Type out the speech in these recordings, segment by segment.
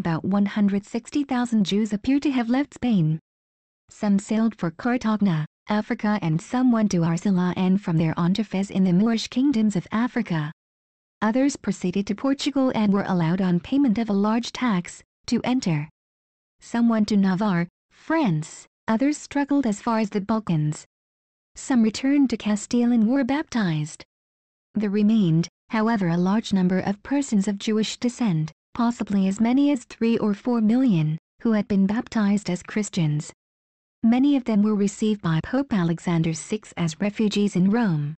about 160,000 Jews appear to have left Spain. Some sailed for Cartagena, Africa, and some went to Arcila and from there on to Fez in the Moorish kingdoms of Africa. Others proceeded to Portugal and were allowed on payment of a large tax to enter. Some went to Navarre, France, others struggled as far as the Balkans. Some returned to Castile and were baptized. There remained, however, a large number of persons of Jewish descent, possibly as many as 3 or 4 million, who had been baptized as Christians. Many of them were received by Pope Alexander VI as refugees in Rome.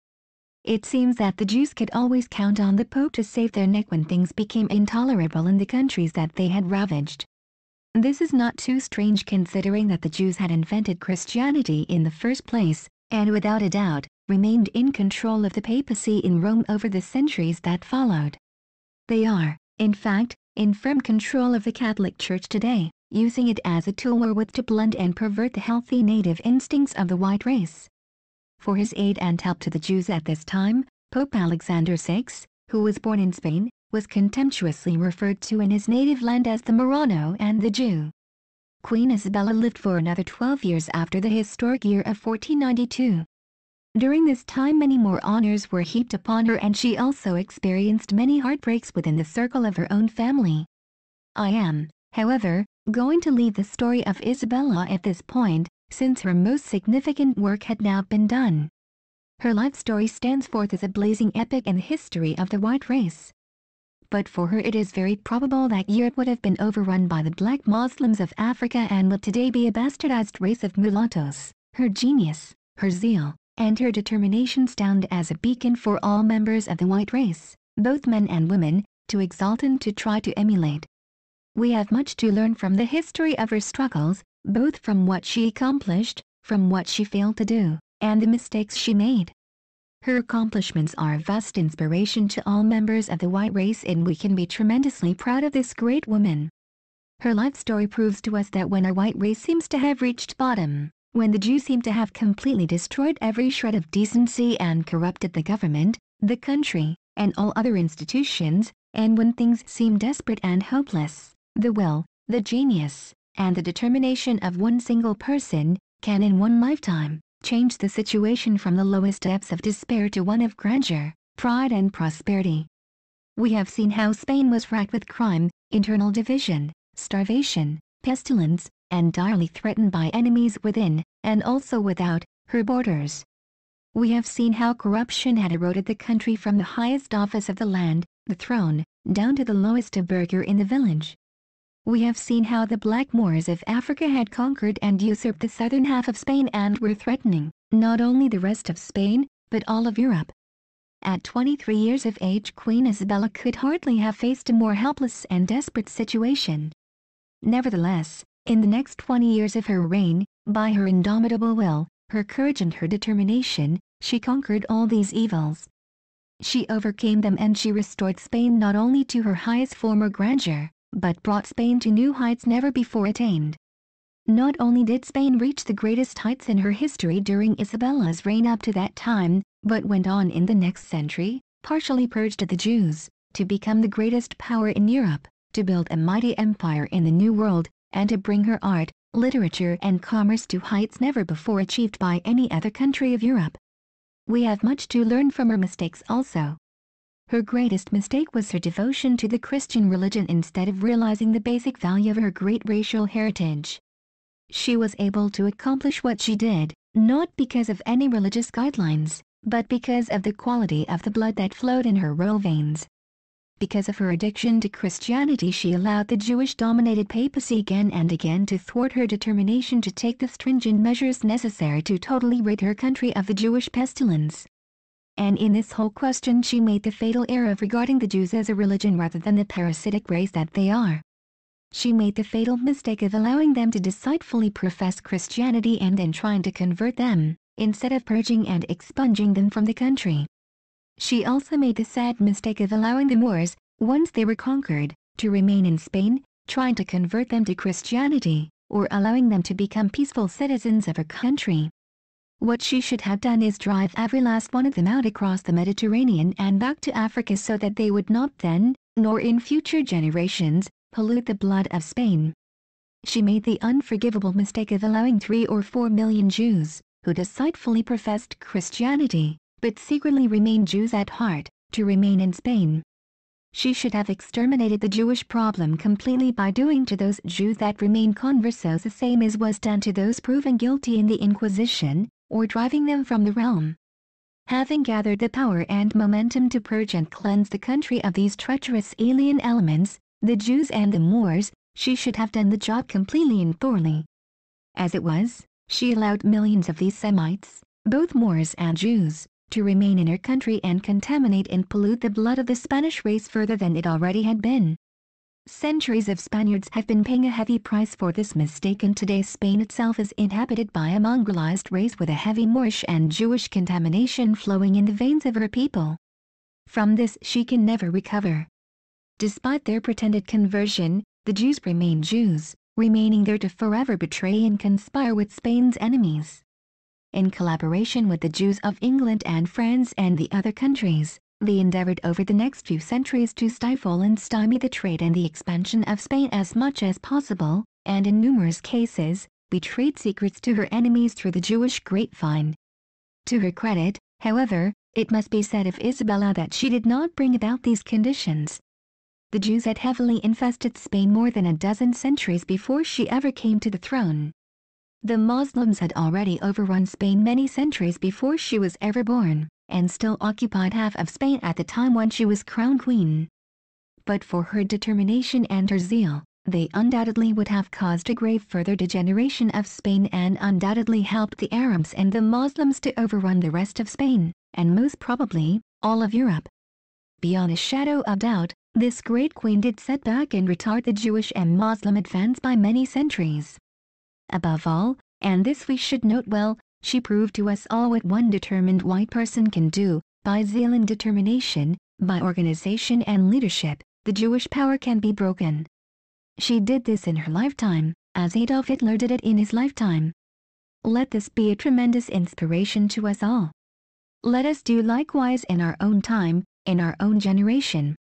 It seems that the Jews could always count on the Pope to save their neck when things became intolerable in the countries that they had ravaged. This is not too strange considering that the Jews had invented Christianity in the first place, and without a doubt, remained in control of the papacy in Rome over the centuries that followed. They are, in fact, in firm control of the Catholic Church today, using it as a tool wherewith to blunt and pervert the healthy native instincts of the white race. For his aid and help to the Jews at this time, Pope Alexander VI, who was born in Spain, was contemptuously referred to in his native land as the Marrano and the Jew. Queen Isabella lived for another 12 years after the historic year of 1492. During this time many more honors were heaped upon her, and she also experienced many heartbreaks within the circle of her own family. I am, however, going to leave the story of Isabella at this point, since her most significant work had now been done. Her life story stands forth as a blazing epic in the history of the white race. But for her it is very probable that Europe would have been overrun by the black Muslims of Africa and would today be a bastardized race of mulattoes. Her genius, her zeal, and her determination stand as a beacon for all members of the white race, both men and women, to exalt and to try to emulate. We have much to learn from the history of her struggles, both from what she accomplished, from what she failed to do, and the mistakes she made. Her accomplishments are a vast inspiration to all members of the white race, and we can be tremendously proud of this great woman. Her life story proves to us that when our white race seems to have reached bottom, when the Jews seem to have completely destroyed every shred of decency and corrupted the government, the country, and all other institutions, and when things seem desperate and hopeless, the will, the genius, and the determination of one single person can in one lifetime change the situation from the lowest depths of despair to one of grandeur, pride and prosperity. We have seen how Spain was racked with crime, internal division, starvation, pestilence, and direly threatened by enemies within, and also without, her borders. We have seen how corruption had eroded the country from the highest office of the land, the throne, down to the lowest burgher in the village. We have seen how the black Moors of Africa had conquered and usurped the southern half of Spain and were threatening, not only the rest of Spain, but all of Europe. At 23 years of age, Queen Isabella could hardly have faced a more helpless and desperate situation. Nevertheless, in the next 20 years of her reign, by her indomitable will, her courage and her determination, she conquered all these evils. She overcame them, and she restored Spain not only to her highest former grandeur, but brought Spain to new heights never before attained. Not only did Spain reach the greatest heights in her history during Isabella's reign up to that time, but went on in the next century, partially purged of the Jews, to become the greatest power in Europe, to build a mighty empire in the New World, and to bring her art, literature and commerce to heights never before achieved by any other country of Europe. We have much to learn from her mistakes also. Her greatest mistake was her devotion to the Christian religion instead of realizing the basic value of her great racial heritage. She was able to accomplish what she did, not because of any religious guidelines, but because of the quality of the blood that flowed in her royal veins. Because of her addiction to Christianity, she allowed the Jewish-dominated papacy again and again to thwart her determination to take the stringent measures necessary to totally rid her country of the Jewish pestilence. And in this whole question she made the fatal error of regarding the Jews as a religion rather than the parasitic race that they are. She made the fatal mistake of allowing them to deceitfully profess Christianity and then trying to convert them, instead of purging and expunging them from the country. She also made the sad mistake of allowing the Moors, once they were conquered, to remain in Spain, trying to convert them to Christianity, or allowing them to become peaceful citizens of her country. What she should have done is drive every last one of them out across the Mediterranean and back to Africa so that they would not then, nor in future generations, pollute the blood of Spain. She made the unforgivable mistake of allowing 3 or 4 million Jews, who deceitfully professed Christianity, but secretly remained Jews at heart, to remain in Spain. She should have exterminated the Jewish problem completely by doing to those Jews that remained conversos the same as was done to those proven guilty in the Inquisition, or driving them from the realm. Having gathered the power and momentum to purge and cleanse the country of these treacherous alien elements, the Jews and the Moors, she should have done the job completely and thoroughly. As it was, she allowed millions of these Semites, both Moors and Jews, to remain in her country and contaminate and pollute the blood of the Spanish race further than it already had been. Centuries of Spaniards have been paying a heavy price for this mistake, and today Spain itself is inhabited by a mongrelized race with a heavy Moorish and Jewish contamination flowing in the veins of her people. From this she can never recover. Despite their pretended conversion, the Jews remain Jews, remaining there to forever betray and conspire with Spain's enemies. In collaboration with the Jews of England and France and the other countries, they endeavored over the next few centuries to stifle and stymie the trade and the expansion of Spain as much as possible, and in numerous cases, betrayed secrets to her enemies through the Jewish grapevine. To her credit, however, it must be said of Isabella that she did not bring about these conditions. The Jews had heavily infested Spain more than a dozen centuries before she ever came to the throne. The Muslims had already overrun Spain many centuries before she was ever born, and still occupied half of Spain at the time when she was crowned queen. But for her determination and her zeal, they undoubtedly would have caused a grave further degeneration of Spain and undoubtedly helped the Arabs and the Muslims to overrun the rest of Spain, and most probably, all of Europe. Beyond a shadow of doubt, this great queen did set back and retard the Jewish and Muslim advance by many centuries. Above all, and this we should note well, she proved to us all what one determined white person can do. By zeal and determination, by organization and leadership, the Jewish power can be broken. She did this in her lifetime, as Adolf Hitler did it in his lifetime. Let this be a tremendous inspiration to us all. Let us do likewise in our own time, in our own generation.